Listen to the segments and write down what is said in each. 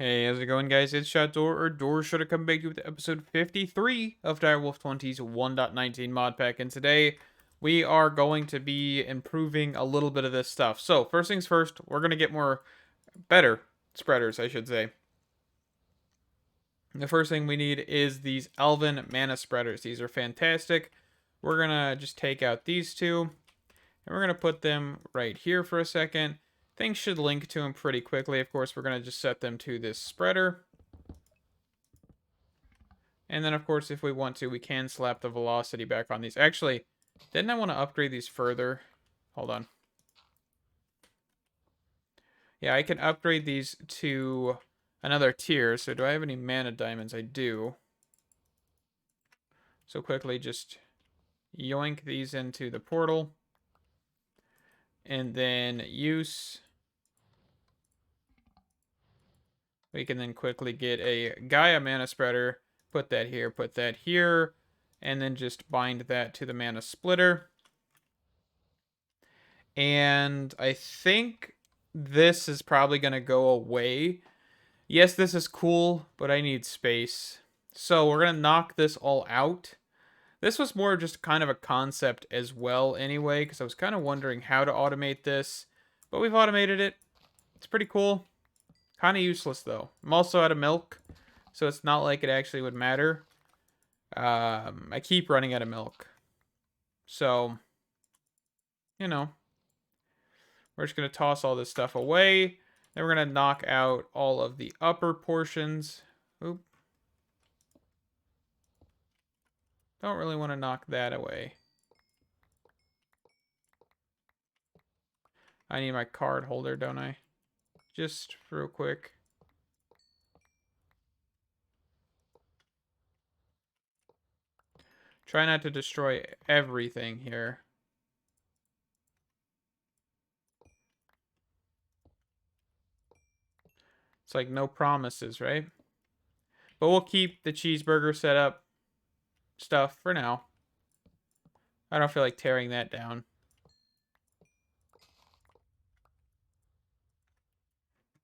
Hey, how's it going, guys? It's Door, or Door should have come back to you with episode 53 of Direwolf20's 1.19 mod pack, and today we are going to be improving a little bit of this stuff. So, first things first, we're going to get better spreaders, I should say. The first thing we need is these Elven mana spreaders. These are fantastic. We're going to just take out these two, and we're going to put them right here for a second. Things should link to them pretty quickly. Of course, we're going to just set them to this spreader. And then, of course, if we want to, we can slap the velocity back on these. Actually, didn't I want to upgrade these further? Hold on. Yeah, I can upgrade these to another tier. So do I have any mana diamonds? I do. So quickly just yoink these into the portal. And then use. We can then quickly get a Gaia mana spreader. Put that here, and then just bind that to the mana splitter. And I think this is probably going to go away. Yes, this is cool, but I need space. So we're going to knock this all out. This was more just kind of a concept as well anyway, because I was kind of wondering how to automate this. But we've automated it. It's pretty cool. Kind of useless, though. I'm also out of milk, so it's not like it actually would matter. I keep running out of milk. So, you know, we're just going to toss all this stuff away. Then we're going to knock out all of the upper portions. Oop. Don't really want to knock that away. I need my card holder, don't I? Just real quick. Try not to destroy everything here. It's like no promises, right? But we'll keep the cheeseburger setup stuff for now. I don't feel like tearing that down.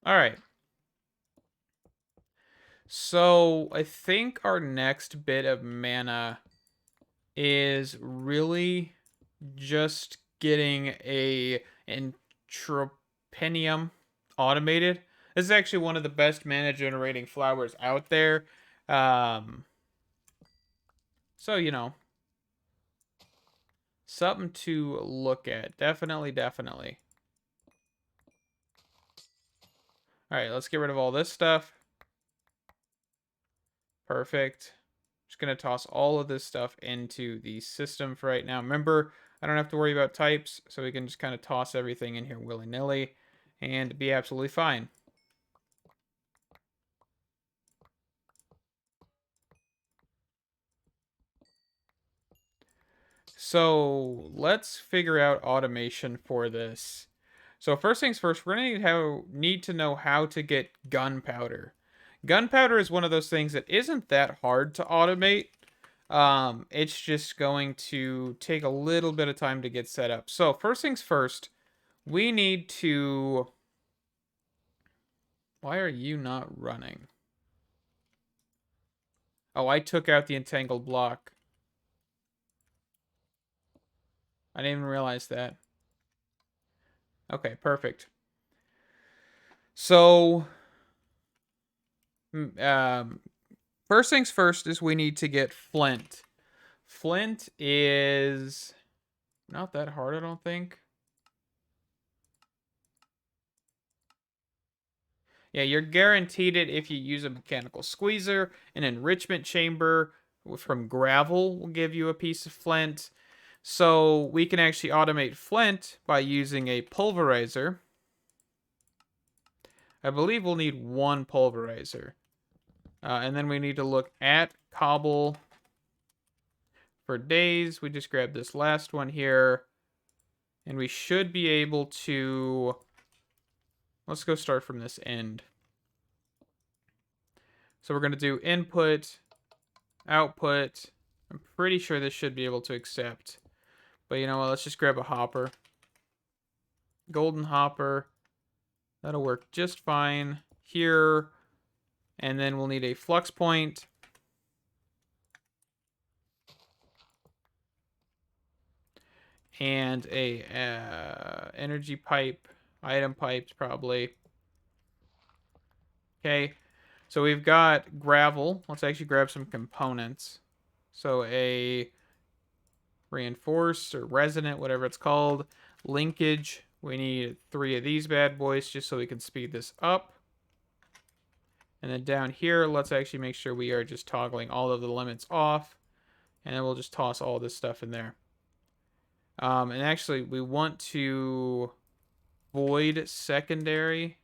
All right. So I think our next bit of mana is really just getting a Entropenium automated. This is actually one of the best mana generating flowers out there. So, you know, something to look at. Definitely, definitely. All right, let's get rid of all this stuff. Perfect. Just going to toss all of this stuff into the system for right now. Remember, I don't have to worry about types, so we can just kind of toss everything in here willy-nilly and be absolutely fine. So let's figure out automation for this. So first things first, we're going to need to know how to get gunpowder. Gunpowder is one of those things that isn't that hard to automate. It's just going to take a little bit of time to get set up. So first things first, we need to... Why are you not running? Oh, I took out the entangled block. I didn't even realize that. Okay, perfect. So, first things first is we need to get flint. Flint is not that hard, I don't think. Yeah, you're guaranteed it if you use a mechanical squeezer. An enrichment chamber from gravel will give you a piece of flint. So we can actually automate flint by using a pulverizer. I believe we'll need one pulverizer. And then we need to look at cobble for days. We just grabbed this last one here. And we should be able to... Let's go start from this end. So we're going to do input, output. I'm pretty sure this should be able to accept. But you know what? Let's just grab a hopper. Golden hopper. That'll work just fine. Here, And then we'll need a flux point. And a energy pipe, item pipes probably. Okay, so we've got gravel. Let's actually grab some components. So a reinforced or resonant, whatever it's called, linkage. We need 3 of these bad boys just so we can speed this up. And then down here, let's actually make sure we are just toggling all of the limits off. And then we'll just toss all this stuff in there. And actually, we want to void secondary.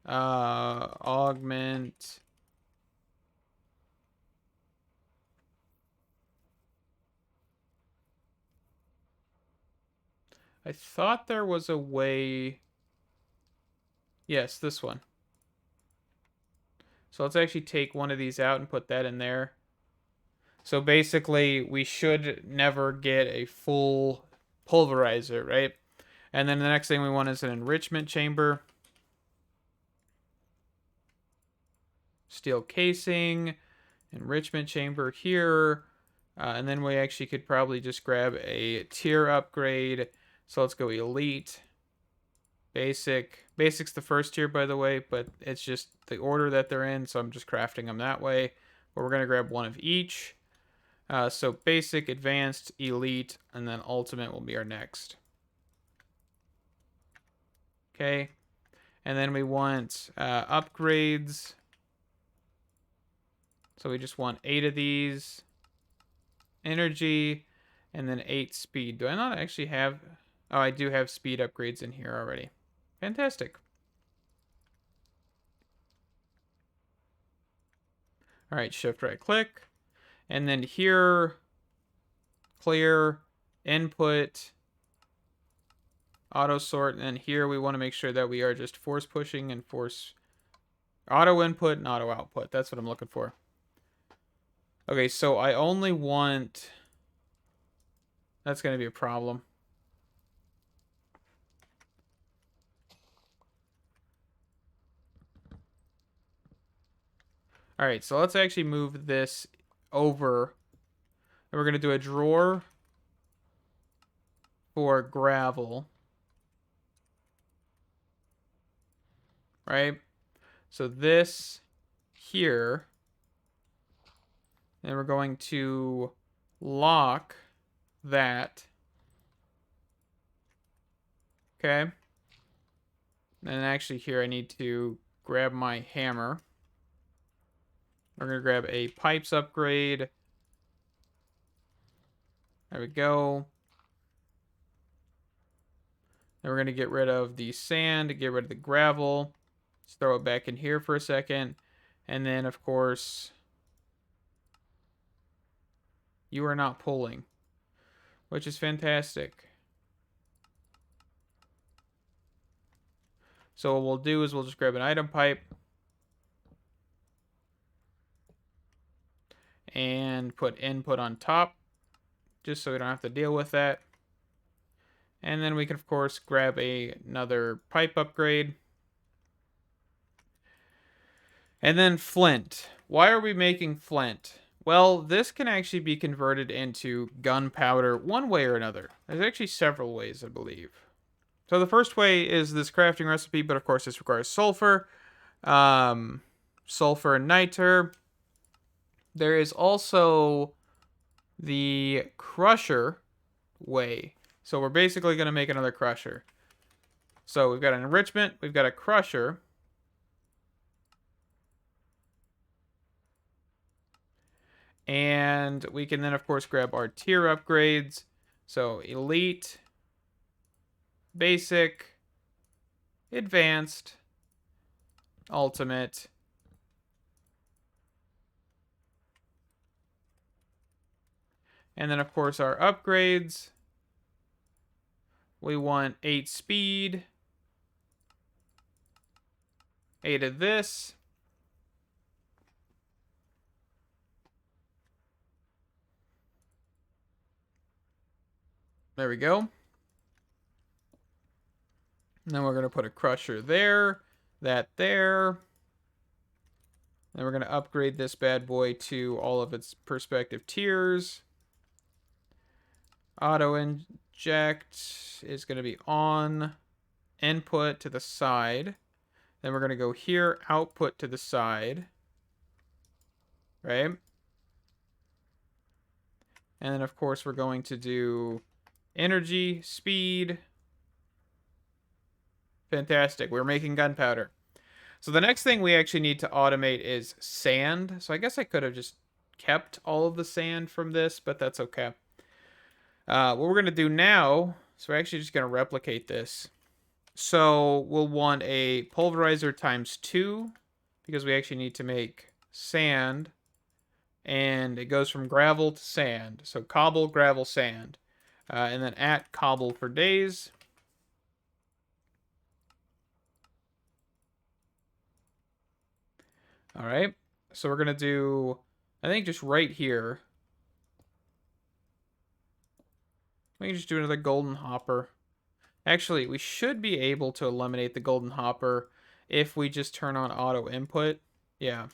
Augment. I thought there was a way. Yes, this one. So let's actually take one of these out and put that in there. So basically, we should never get a full pulverizer, right? And then the next thing we want is an enrichment chamber. Steel casing, enrichment chamber here. And then we actually could probably just grab a tier upgrade. So let's go elite, basic. Basic's the first tier, by the way, but it's just the order that they're in, so I'm just crafting them that way. But we're going to grab one of each. So basic, advanced, elite, and then ultimate will be our next. Okay. And then we want upgrades. So we just want 8 of these. Energy, and then 8 speed. Do I not actually have... Oh, I do have speed upgrades in here already. Fantastic. All right, shift right click. And then here, clear, input, auto sort. And then here we want to make sure that we are just force pushing and force auto input and auto output. That's what I'm looking for. Okay, so I only want... That's going to be a problem. All right, so let's actually move this over. And we're going to do a drawer for gravel. Right? So this here. And we're going to lock that. Okay. And actually here I need to grab my hammer. We're going to grab a pipes upgrade. There we go. Then we're going to get rid of the sand, get rid of the gravel. Let's throw it back in here for a second. And then, of course, you are not pulling, which is fantastic. So what we'll do is we'll just grab an item pipe. And put input on top, just so we don't have to deal with that. And then we can, of course, grab another pipe upgrade. And then flint. Why are we making flint? Well, this can actually be converted into gunpowder one way or another. There's actually several ways, I believe. So the first way is this crafting recipe, but of course this requires sulfur. Sulfur and niter. There is also the crusher way. So we're basically going to make another crusher. So we've got an enrichment, we've got a crusher. And we can then, of course, grab our tier upgrades. So elite, basic, advanced, ultimate, and then, of course, our upgrades. We want 8 speed, 8 of this. There we go. And then we're going to put a crusher there. that there. Then we're going to upgrade this bad boy to all of its perspective tiers. Auto inject is going to be on. Input to the side. Then we're going to go here, output to the side. Right? And then, of course, we're going to do energy, speed. Fantastic. We're making gunpowder. So the next thing we actually need to automate is sand. So I guess I could have just kept all of the sand from this, but that's okay. What we're going to do now, so we're actually just going to replicate this. So we'll want a pulverizer times 2 because we actually need to make sand. And it goes from gravel to sand. So cobble, gravel, sand. And then at cobble for days. All right. So we're going to do, I think just right here. We can just do another golden hopper. Actually, we should be able to eliminate the golden hopper if we just turn on auto input. Yeah.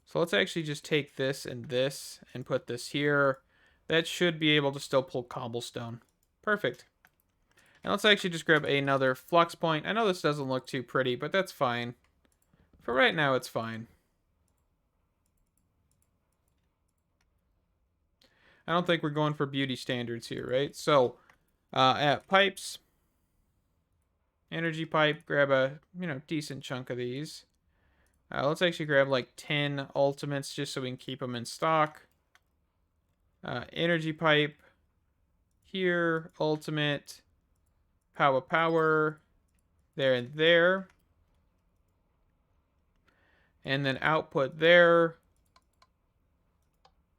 So let's actually just take this and put this here. That should be able to still pull cobblestone. Perfect. And let's actually just grab another flux point. I know this doesn't look too pretty, but that's fine. For right now, it's fine. I don't think we're going for beauty standards here, right? So, at pipes, energy pipe, grab a, decent chunk of these. Let's actually grab like 10 ultimates just so we can keep them in stock. Energy pipe, here, ultimate, power, there and there. And then output there.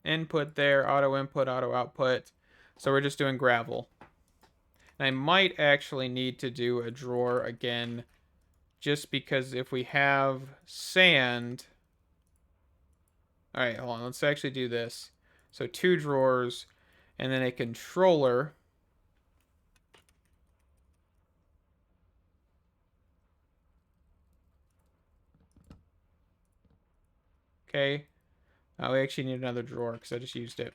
Input there, auto input, auto output. So we're just doing gravel. And I might actually need to do a drawer again, just because if we have sand... All right, hold on. Let's actually do this. So 2 drawers, and then a controller. Okay. We actually need another drawer because I just used it.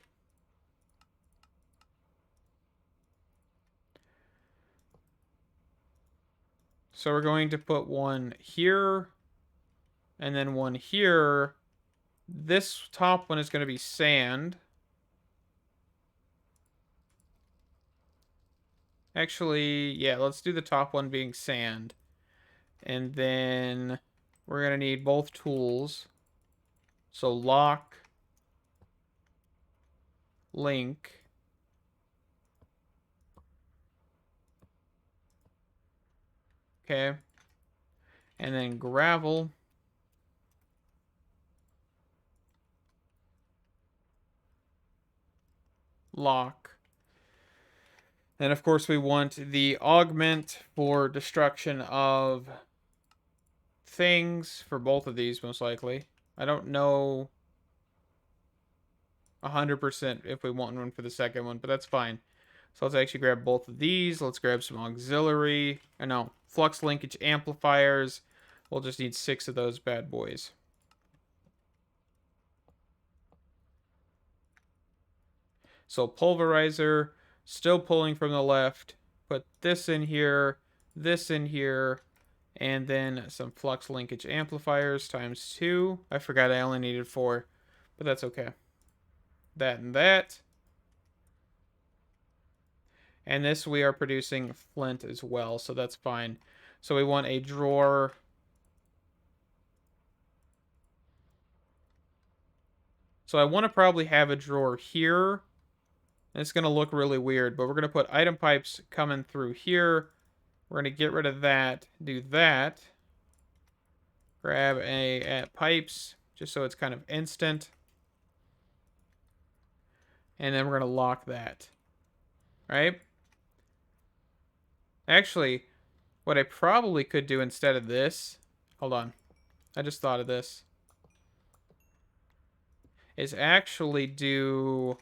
So we're going to put one here, and then one here. This top one is going to be sand. Actually, yeah, let's do the top one being sand. And then we're going to need both tools. So lock, link. Okay. And then gravel. Lock. And of course we want the augment for destruction of things for both of these, most likely. I don't know 100% if we want one for the second one, but that's fine. So let's actually grab both of these. Let's grab some auxiliary, or no, flux linkage amplifiers. We'll just need 6 of those bad boys. So pulverizer, still pulling from the left. Put this in here, and then some flux linkage amplifiers times 2. I forgot I only needed 4, but that's okay. That and that. And this we are producing flint as well, so that's fine. So we want a drawer. So I want to probably have a drawer here. It's going to look really weird, but we're going to put item pipes coming through here. We're going to get rid of that, do that. Grab at pipes, just so it's kind of instant. And then we're going to lock that. Right? Actually, what I probably could do instead of this... Hold on. I just thought of this. Is actually do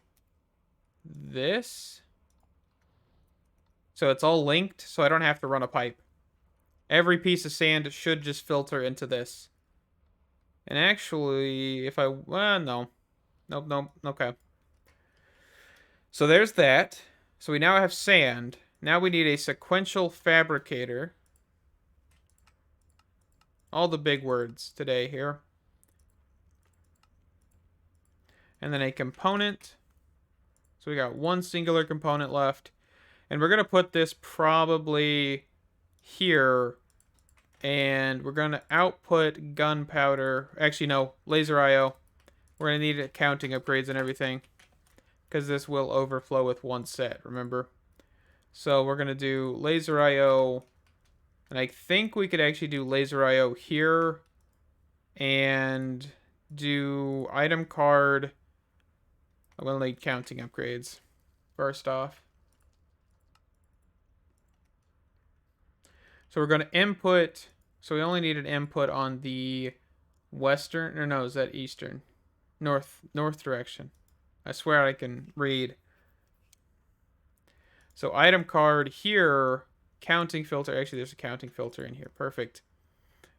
this. So it's all linked, so I don't have to run a pipe. Every piece of sand should just filter into this. And actually, if I... well, no. Nope, nope. Okay. So there's that. So we now have sand. Now we need a sequential fabricator. All the big words today here. And then a component. So we got one singular component left. And we're going to put this probably here. And we're going to output gunpowder. Actually, no. Laser IO. We're going to need accounting upgrades and everything. Because this will overflow with one set, remember? So we're going to do laser IO. And I think we could actually do laser IO here. And do item card. I'm going to need counting upgrades. First off. So we're going to input. So we only need an input on the western. Or no, is that eastern? North direction. I swear I can read. So item card here. Counting filter. Actually, there's a counting filter in here. Perfect.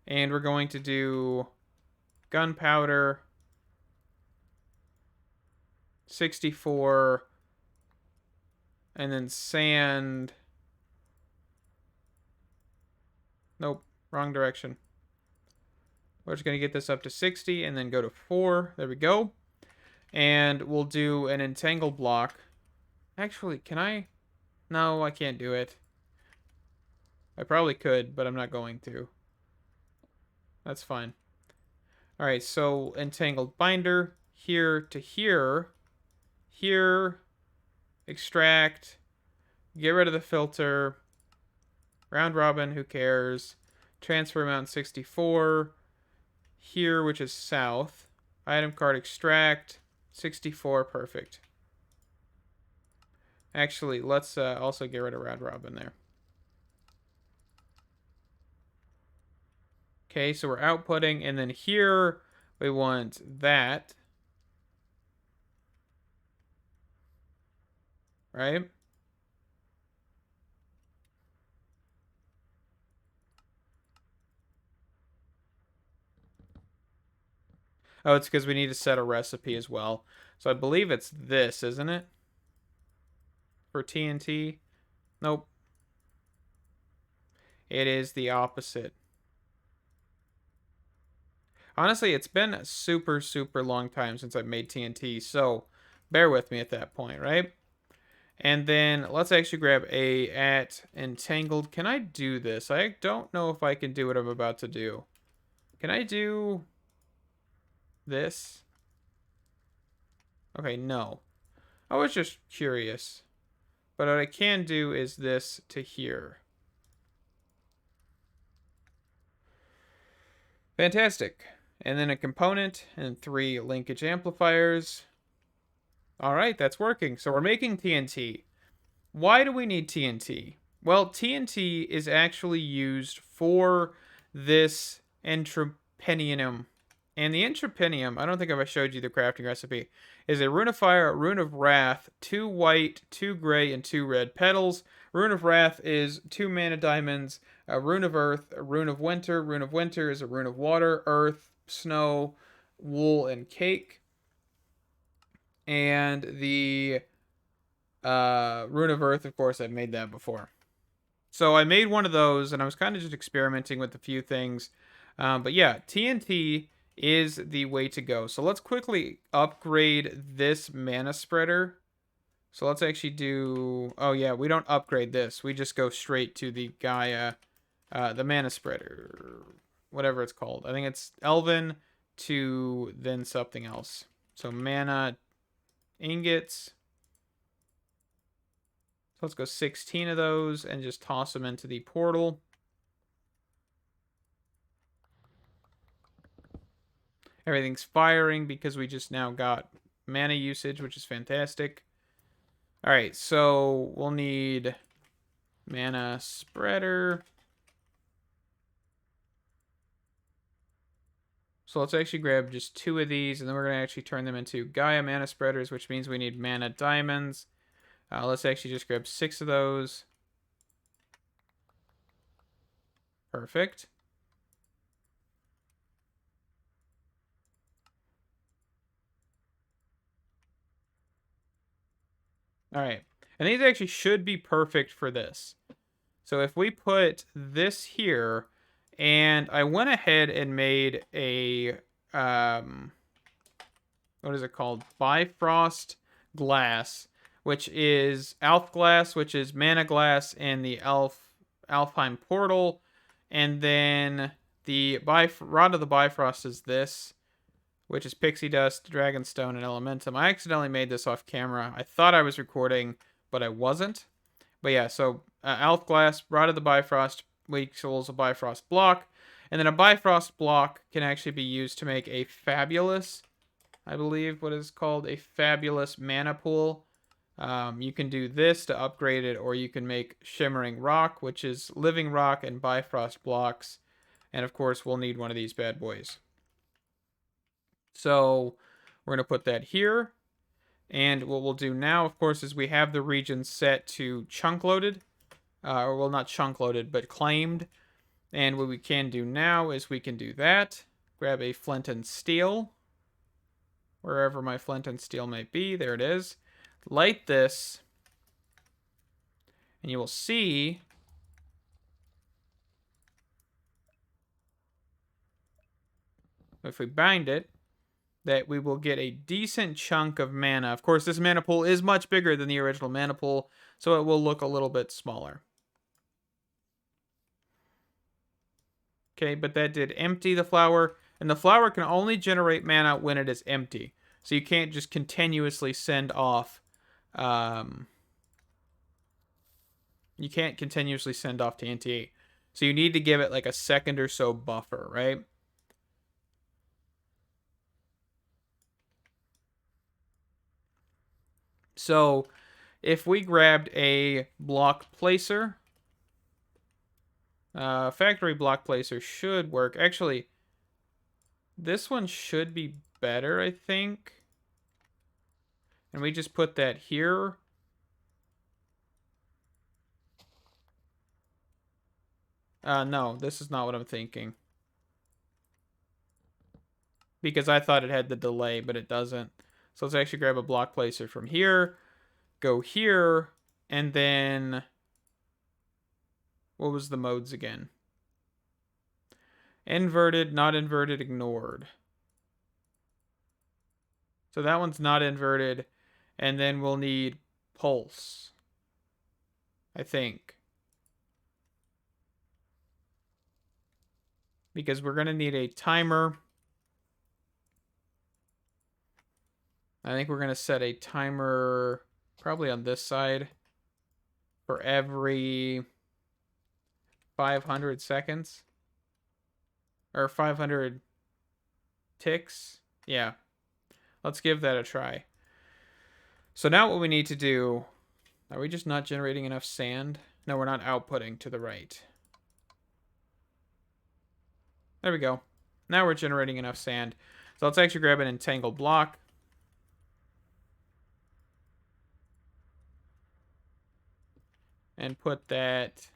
And we're going to do gunpowder. 64. And then sand. Nope. Wrong direction. We're just going to get this up to 60 and then go to 4. There we go. And we'll do an entangle block. Actually, can I? No, I can't do it. I probably could, but I'm not going to. That's fine. Alright, so entangled binder. Here to here. Here. Extract. Get rid of the filter. Round robin, who cares? Transfer amount 64. Here, which is south. Item card extract. 64, perfect. Actually, let's also get rid of round robin there. Okay, so we're outputting, and then here we want that. Right? Oh, it's because we need to set a recipe as well. So I believe it's this, isn't it? For TNT? Nope. It is the opposite. Honestly, it's been a super, super long time since I've made TNT, so bear with me at that point, right? And then let's actually grab a at entangled. Can I do this? I don't know if I can do what I'm about to do. Can I do this? Okay, no. I was just curious. But what I can do is this to here. Fantastic. And then a component and 3 linkage amplifiers. All right, that's working. So we're making TNT. Why do we need TNT? Well, TNT is actually used for this entrepenium. And the entrepenium, I don't think I've showed you the crafting recipe, is a rune of fire, a rune of wrath, 2 white, 2 gray, and 2 red petals. Rune of wrath is 2 mana diamonds, a rune of earth, a rune of winter. Rune of winter is a rune of water, earth, snow, wool, and cake. And the rune of earth, of course, I've made that before. So I made one of those, and I was kind of just experimenting with a few things. But yeah, TNT is the way to go. So let's quickly upgrade this mana spreader. So let's actually do... oh yeah, we don't upgrade this. We just go straight to the Gaia, the mana spreader. Whatever it's called. I think it's Elven to then something else. So mana ingots. So let's go 16 of those and just toss them into the portal. Everything's firing because we just now got mana usage, which is fantastic. All right, so we'll need mana spreader. So let's actually grab just 2 of these, and then we're going to actually turn them into Gaia mana spreaders, which means we need mana diamonds. Let's actually just grab 6 of those. Perfect. All right. And these actually should be perfect for this. So if we put this here, and I went ahead and made a, what is it called? Bifrost glass, which is Alf glass, which is mana glass, and the Alfheim portal. And then the rod of the Bifrost is this, which is pixie dust, dragonstone, and elementum. I accidentally made this off camera. I thought I was recording, but I wasn't. But yeah, so Alf glass, rod of the Bifrost, equals a Bifrost block. And then a Bifrost block can actually be used to make a fabulous, I believe what is called a fabulous mana pool. You can do this to upgrade it, or you can make shimmering rock, which is living rock and Bifrost blocks. And of course, we'll need one of these bad boys. So we're going to put that here. And what we'll do now, of course, is we have the region set to chunk loaded. Or well, not chunk loaded, but claimed. And what we can do now is we can do that. Grab a flint and steel. Wherever my flint and steel might be. There it is. Light this. And you will see if we bind it, that we will get a decent chunk of mana. Of course, this mana pool is much bigger than the original mana pool, so it will look a little bit smaller. Okay, but that did empty the flower, and the flower can only generate mana when it is empty. So you can't just continuously send off, you can't continuously send off TNT. So you need to give it like a second or so buffer, right? So if we grabbed a block placer, factory block placer should work. Actually, this one should be better, I think. And we just put that here. No, this is not what I'm thinking. Because I thought it had the delay, but it doesn't. So let's actually grab a block placer from here, go here, and then what was the modes again? Inverted, not inverted, ignored. So that one's not inverted. And then we'll need pulse, I think. Because we're going to need a timer. I think we're going to set a timer probably on this side for every 500 seconds. Or 500 ticks. Yeah. Let's give that a try. So now what we need to do... Are we just not generating enough sand? No, we're not outputting to the right. There we go. Now we're generating enough sand. So let's actually grab an entangled block. And put that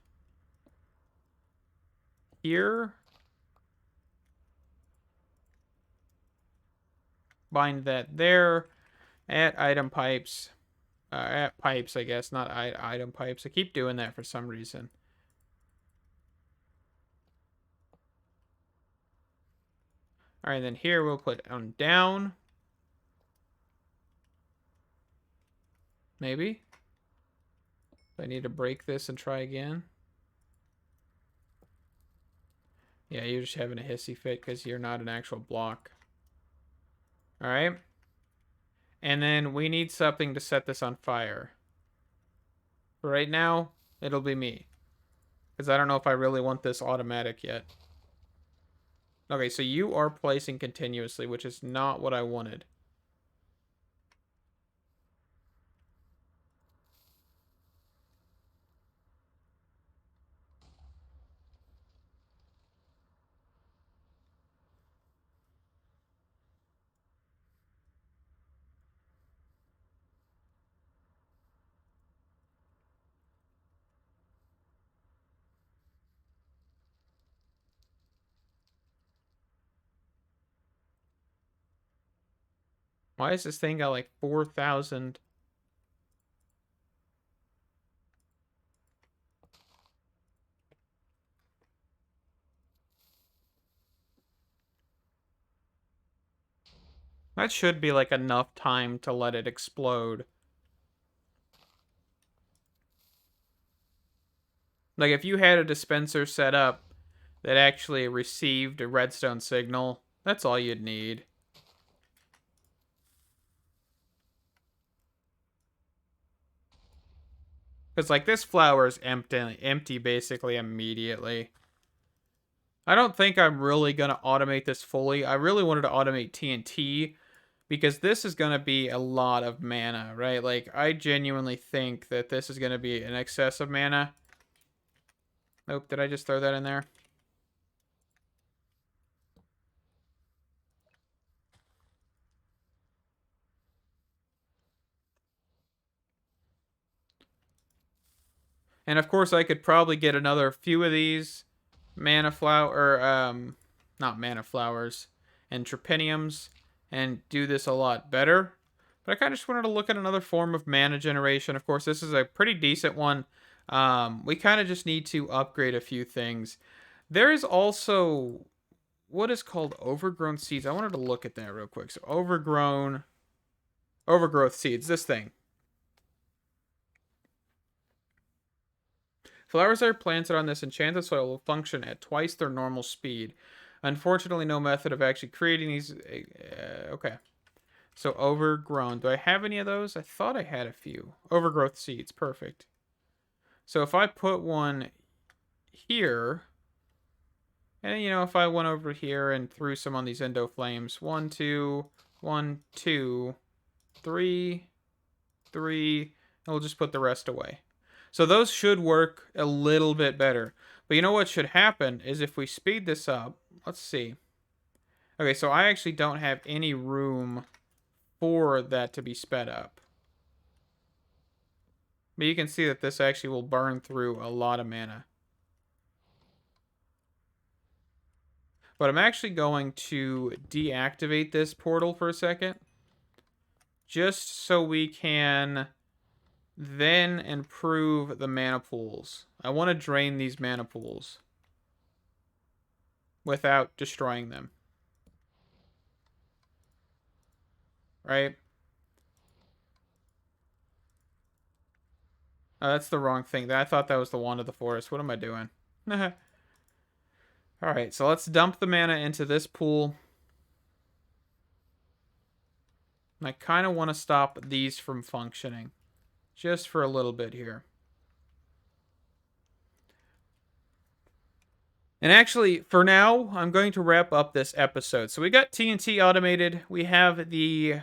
here. Bind that there. At item pipes. At pipes, I guess, not item pipes. I keep doing that for some reason. All right, then here we'll put on down. Maybe. I need to break this and try again. Yeah, you're just having a hissy fit because you're not an actual block. All right. And then we need something to set this on fire. For right now, it'll be me. Because I don't know if I really want this automatic yet. Okay, so you are placing continuously, which is not what I wanted. Why is this thing got like 4,000? That should be like enough time to let it explode. Like if you had a dispenser set up that actually received a redstone signal, that's all you'd need. Because like this flower is empty basically immediately. I don't think I'm really going to automate this fully. I really wanted to automate TNT because this is going to be a lot of mana, right? Like I genuinely think that this is going to be an excess of mana. Nope, did I just throw that in there? And of course I could probably get another few of these mana flower, not mana flowers, and tropiniums, and do this a lot better. But I kind of just wanted to look at another form of mana generation. Of course, this is a pretty decent one. We kind of just need to upgrade a few things. There is also what is called overgrown seeds. I wanted to look at that real quick. So overgrowth seeds, this thing. Flowers that are planted on this enchanted soil will function at twice their normal speed. Unfortunately, no method of actually creating these. Okay. So overgrown. Do I have any of those? I thought I had a few. Overgrowth seeds. Perfect. So if I put one here, and you know, if I went over here and threw some on these endo flames, 1, 2, 1, 2, 3, 3, and we'll just put the rest away. So those should work a little bit better. But you know what should happen is if we speed this up, let's see. Okay, so I actually don't have any room for that to be sped up. But you can see that this actually will burn through a lot of mana. But I'm actually going to deactivate this portal for a second. Just so we can then improve the mana pools. I want to drain these mana pools without destroying them. Right? Oh, that's the wrong thing. I thought that was the wand of the forest. What am I doing? Alright, so let's dump the mana into this pool. I kind of want to stop these from functioning. Just for a little bit here. And actually, for now, I'm going to wrap up this episode. So we got TNT automated. We have the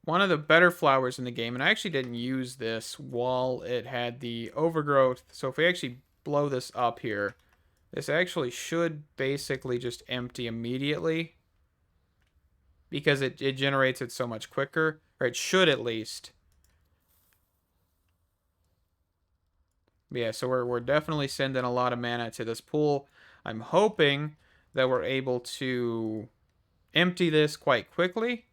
one of the better flowers in the game. And I actually didn't use this while it had the overgrowth. So if we actually blow this up here, this actually should basically just empty immediately. Because it generates it so much quicker. Or it should at least. Yeah, so we're definitely sending a lot of mana to this pool. I'm hoping that we're able to empty this quite quickly.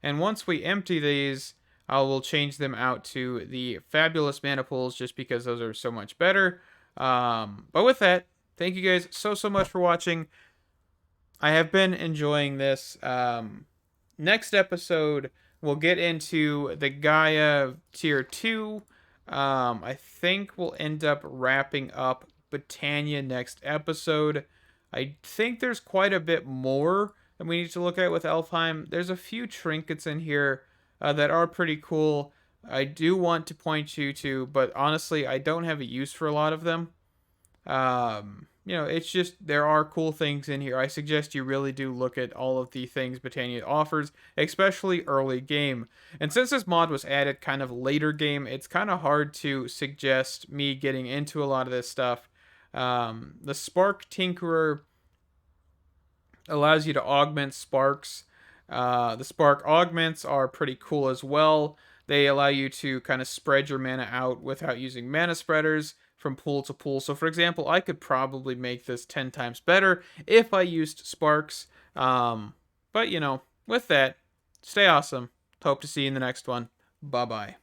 And once we empty these, I will change them out to the fabulous mana pools just because those are so much better. But with that, thank you guys so much for watching. I have been enjoying this. Next episode, we'll get into the Gaia Tier 2. I think we'll end up wrapping up Britannia next episode. I think there's quite a bit more that we need to look at with Elfheim. There's a few trinkets in here that are pretty cool. I do want to point you to, but honestly, I don't have a use for a lot of them. You know, it's just, there are cool things in here. I suggest you really do look at all of the things Britannia offers, especially early game. And since this mod was added kind of later game, it's kind of hard to suggest me getting into a lot of this stuff. The Spark Tinkerer allows you to augment sparks. The Spark Augments are pretty cool as well. They allow you to kind of spread your mana out without using mana spreaders from pool to pool. So for example, I could probably make this 10 times better if I used sparks. But you know, with that, stay awesome. Hope to see you in the next one. Bye-bye.